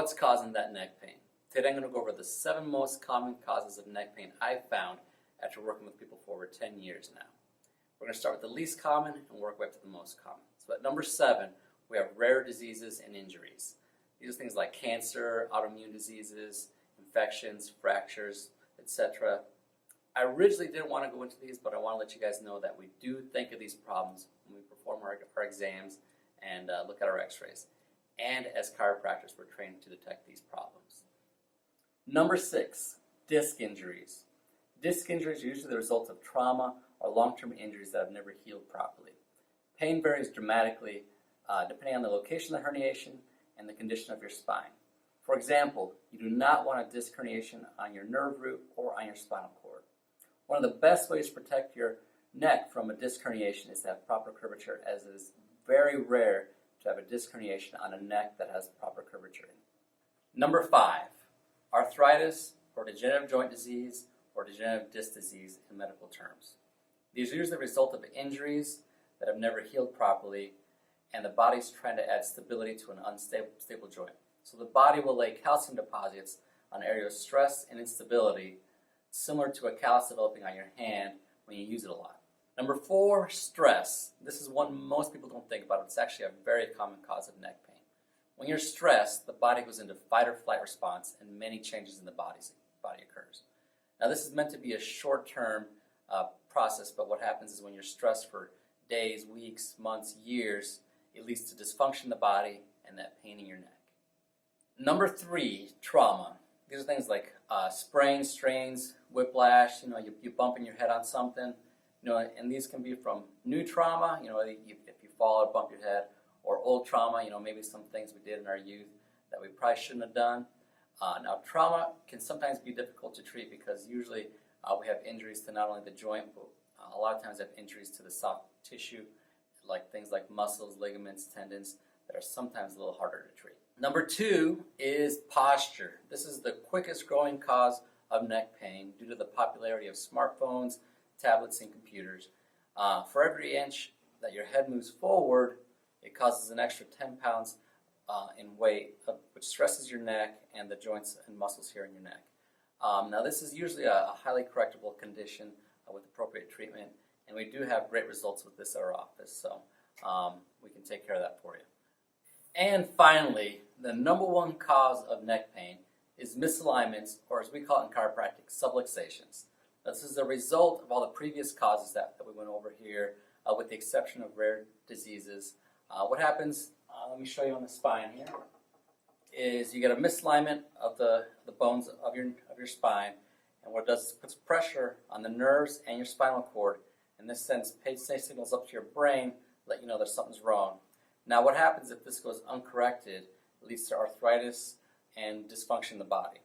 what's causing that neck pain? Today I'm going to go over the 7 most common causes of neck pain I've found after working with people for over 10 years now. We're going to start with the least common and work way up to the most common. So at number 7, we have rare diseases and injuries. These are things like cancer, autoimmune diseases, infections, fractures, etc. I originally didn't want to go into these, but I want to let you guys know that we do think of these problems when we perform our exams and look at our x-rays. And as chiropractors, we're trained to detect these problems. Number 6, disc injuries. Disc injuries are usually the result of trauma or long-term injuries that have never healed properly. Pain varies dramatically depending on the location of the herniation and the condition of your spine. For example, you do not want a disc herniation on your nerve root or on your spinal cord. One of the best ways to protect your neck from a disc herniation is to have proper curvature, as it is very rare to have a disc herniation on a neck that has proper curvature in. Number 5, arthritis or degenerative joint disease or degenerative disc disease in medical terms. These are usually the result of injuries that have never healed properly, and the body's trying to add stability to an unstable joint. So the body will lay calcium deposits on areas of stress and instability, similar to a callus developing on your hand when you use it a lot. Number 4, stress. This is one most people don't think about. It's actually a very common cause of neck pain. When you're stressed, the body goes into fight or flight response, and many changes in the body occurs. Now this is meant to be a short-term process, but what happens is when you're stressed for days, weeks, months, years, it leads to dysfunction in the body and that pain in your neck. Number 3, trauma. These are things like sprains, strains, whiplash. You bumping your head on something. And these can be from new trauma. If you fall or bump your head, or old trauma. Maybe some things we did in our youth that we probably shouldn't have done. Now, trauma can sometimes be difficult to treat because usually we have injuries to not only the joint, but a lot of times we have injuries to the soft tissue, like things like muscles, ligaments, tendons, that are sometimes a little harder to treat. Number 2 is posture. This is the quickest growing cause of neck pain due to the popularity of smartphones, tablets, and computers. For every inch that your head moves forward, it causes an extra 10 pounds in weight, which stresses your neck and the joints and muscles here in your neck. Now this is usually a highly correctable condition with appropriate treatment, and we do have great results with this at our office, so we can take care of that for you. And finally, the number 1 cause of neck pain is misalignments, or as we call it in chiropractic, subluxations. This is a result of all the previous causes that we went over here, with the exception of rare diseases. What happens, let me show you on the spine here, is you get a misalignment of the bones of your spine, and what it does is it puts pressure on the nerves and your spinal cord, and this sends signals up to your brain to let you know that something's wrong. Now what happens if this goes uncorrected? It leads to arthritis and dysfunction in the body.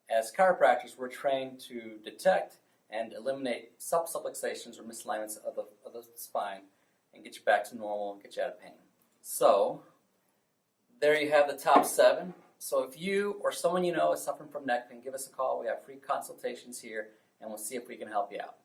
As chiropractors, we're trained to detect and eliminate subluxations or misalignments of the spine and get you back to normal and get you out of pain. So there you have the top 7. So if you or someone you know is suffering from neck pain, give us a call. We have free consultations here, and we'll see if we can help you out.